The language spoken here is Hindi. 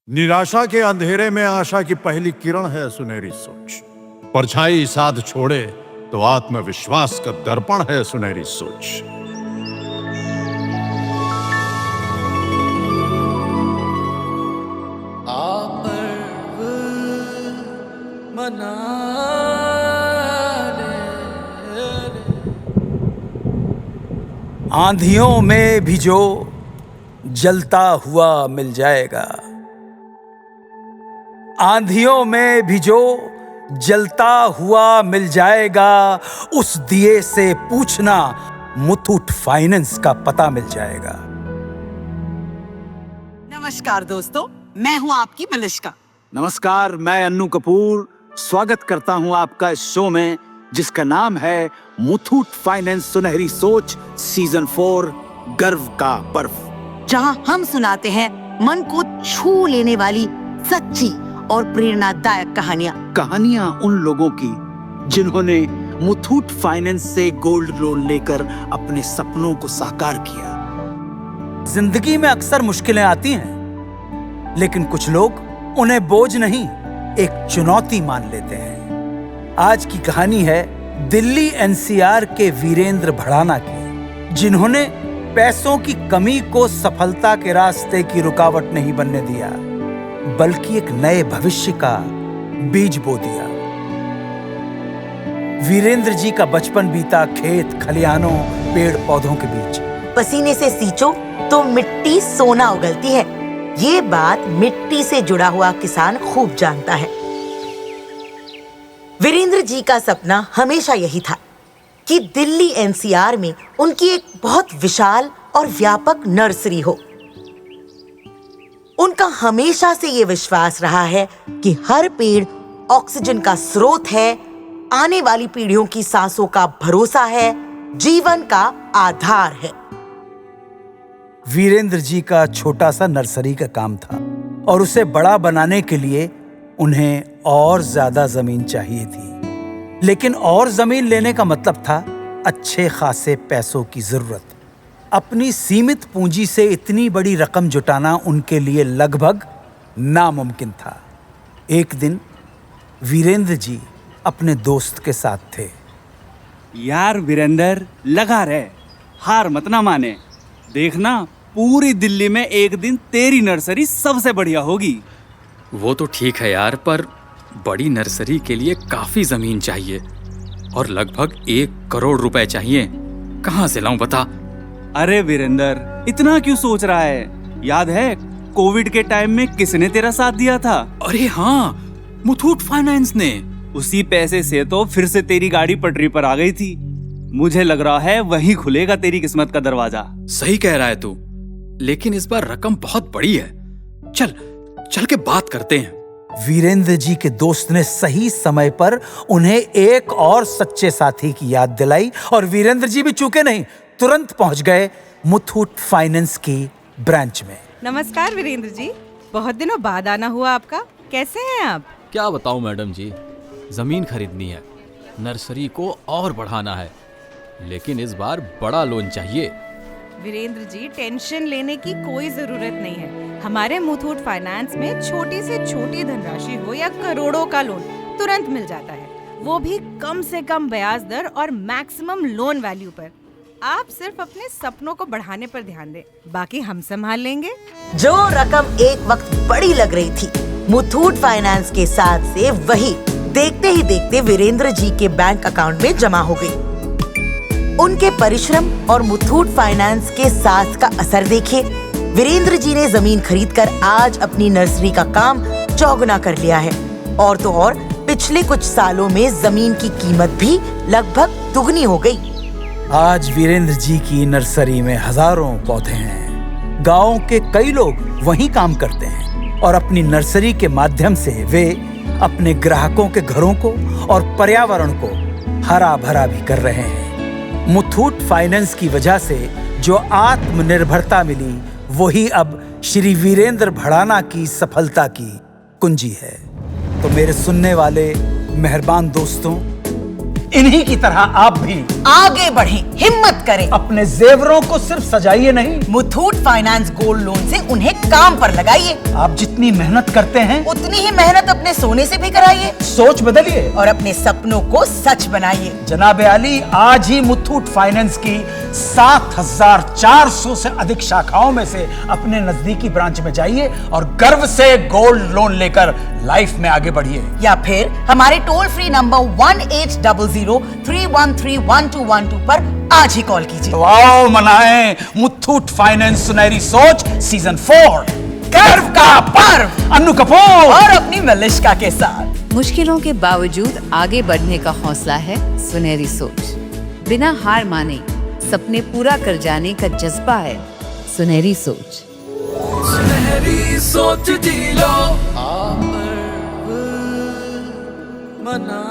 निराशा के अंधेरे में आशा की पहली किरण है सुनहरी सोच। परछाई साथ छोड़े तो आत्मविश्वास का दर्पण है सुनहरी सोच। आंधियों में भी जो जलता हुआ मिल जाएगा, आंधियों में भी जो जलता हुआ मिल जाएगा, उस दिए से पूछना मुथूट फाइनेंस का पता मिल जाएगा। नमस्कार दोस्तों, मैं हूं आपकी मलिश्का। नमस्कार, मैं अन्नू कपूर स्वागत करता हूं आपका इस शो में जिसका नाम है मुथूट फाइनेंस सुनहरी सोच सीजन 4 गर्व का पर्व, जहां हम सुनाते हैं मन को छू लेने वाली सच्ची और प्रेरणादायक कहानियां उन लोगों की जिन्होंने मुथूट फाइनेंस से गोल्ड लोन लेकर अपने सपनों को साकार किया। जिंदगी में अक्सर मुश्किलें आती हैं, लेकिन कुछ लोग उन्हें बोझ नहीं, एक चुनौती मान लेते हैं। आज की कहानी है दिल्ली एनसीआर के वीरेंद्र भड़ाना की, जिन्होंने पैसों की कमी को सफलता के रास्ते की रुकावट नहीं बनने दिया, बल्कि एक नए भविष्य का बीज बो दिया। वीरेंद्र जी का बचपन बीता खेत खलिहानों पेड़ पौधों के बीच। पसीने से सींचो तो मिट्टी सोना उगलती है, ये बात मिट्टी से जुड़ा हुआ किसान खूब जानता है। वीरेंद्र जी का सपना हमेशा यही था कि दिल्ली एनसीआर में उनकी एक बहुत विशाल और व्यापक नर्सरी हो। उनका हमेशा से ये विश्वास रहा है कि हर पेड़ ऑक्सीजन का स्रोत है, आने वाली पीढ़ियों की सांसों का भरोसा है, जीवन का आधार है। वीरेंद्र जी का छोटा सा नर्सरी का काम था और उसे बड़ा बनाने के लिए उन्हें और ज्यादा जमीन चाहिए थी। लेकिन और जमीन लेने का मतलब था अच्छे खासे पैसों की जरूरत। अपनी सीमित पूंजी से इतनी बड़ी रकम जुटाना उनके लिए लगभग नामुमकिन था। एक दिन वीरेंद्र जी अपने दोस्त के साथ थे। यार वीरेंद्र, लगा रहे, हार मत ना माने। देखना, पूरी दिल्ली में एक दिन तेरी नर्सरी सबसे बढ़िया होगी। वो तो ठीक है यार, पर बड़ी नर्सरी के लिए काफी जमीन चाहिए और लगभग 1 करोड़ रुपए चाहिए। कहाँ से लाऊं बता? अरे वीरेंद्र, इतना क्यों सोच रहा है? याद है कोविड के टाइम में किसने तेरा साथ दिया था? अरे हाँ, मुथूट फाइनेंस ने। उसी पैसे से तो फिर से तेरी गाड़ी पटरी पर आ गई थी। मुझे लग रहा है वहीं खुलेगा तेरी किस्मत का दरवाजा। सही कह रहा है तू, लेकिन इस बार रकम बहुत बड़ी है। चल के बात करते हैं। वीरेंद्र जी के दोस्त ने सही समय पर उन्हें एक और सच्चे साथी की याद दिलाई और वीरेंद्र जी भी चूके नहीं, तुरंत पहुंच गए मुथूट फाइनेंस की ब्रांच में। नमस्कार वीरेंद्र जी, बहुत दिनों बाद आना हुआ आपका। कैसे हैं आप? क्या बताऊं मैडम जी, जमीन खरीदनी है, नर्सरी को और बढ़ाना है, लेकिन इस बार बड़ा लोन चाहिए। वीरेंद्र जी, टेंशन लेने की कोई जरूरत नहीं है। हमारे मुथूट फाइनेंस में छोटी से छोटी धनराशि हो या करोड़ों का लोन तुरंत मिल जाता है, वो भी कम से कम ब्याज दर और मैक्सिमम लोन वैल्यू पर। आप सिर्फ अपने सपनों को बढ़ाने पर ध्यान दें, बाकी हम संभाल लेंगे। जो रकम एक वक्त बड़ी लग रही थी मुथूट फाइनेंस के साथ से, वही देखते ही देखते वीरेंद्र जी के बैंक अकाउंट में जमा हो गई। उनके परिश्रम और मुथूट फाइनेंस के साथ का असर देखिए। वीरेंद्र जी ने जमीन खरीदकर आज अपनी नर्सरी का काम चौगुना कर लिया है, और तो और पिछले कुछ सालों में जमीन की कीमत भी लगभग दुगनी हो गई। आज वीरेंद्र जी की नर्सरी में हजारों पौधे हैं। गांव के कई लोग वहीं काम करते हैं और अपनी नर्सरी के माध्यम से वे अपने ग्राहकों के घरों को और पर्यावरण को हरा भरा भी कर रहे हैं। मुथूट फाइनेंस की वजह से जो आत्मनिर्भरता मिली, वही अब श्री वीरेंद्र भड़ाना की सफलता की कुंजी है। तो मेरे सुनने वाले मेहरबान दोस्तों, इन्हीं की तरह आप भी आगे बढ़ें, हिम्मत करें। अपने जेवरों को सिर्फ सजाइए नहीं, मुथूट फाइनेंस गोल्ड लोन से उन्हें काम पर लगाइए। आप जितनी मेहनत करते हैं उतनी ही मेहनत अपने सोने से भी कराइए सोच बदलिए और अपने सपनों को सच बनाइए। जनाब आली, आज ही मुथूट फाइनेंस की 7400 से अधिक शाखाओं में से अपने नजदीकी ब्रांच में जाइए और गर्व से गोल्ड लोन लेकर लाइफ में आगे बढ़िए। या फिर हमारे टोल फ्री नंबर 1800-313-1212 पर आज ही कॉल कीजिए। तो आओ मनाएं मुथूट फाइनेंस सुनहरी सोच सीजन 4 गर्व का पर्व, अन्नू कपूर और अपनी मलिश्का के साथ। मुश्किलों के बावजूद आगे बढ़ने का हौसला है सुनहरी सोच। बिना हार माने सपने पूरा कर जाने का जज्बा है सुनहरी सोच। सुनहरी सोच जी लो मना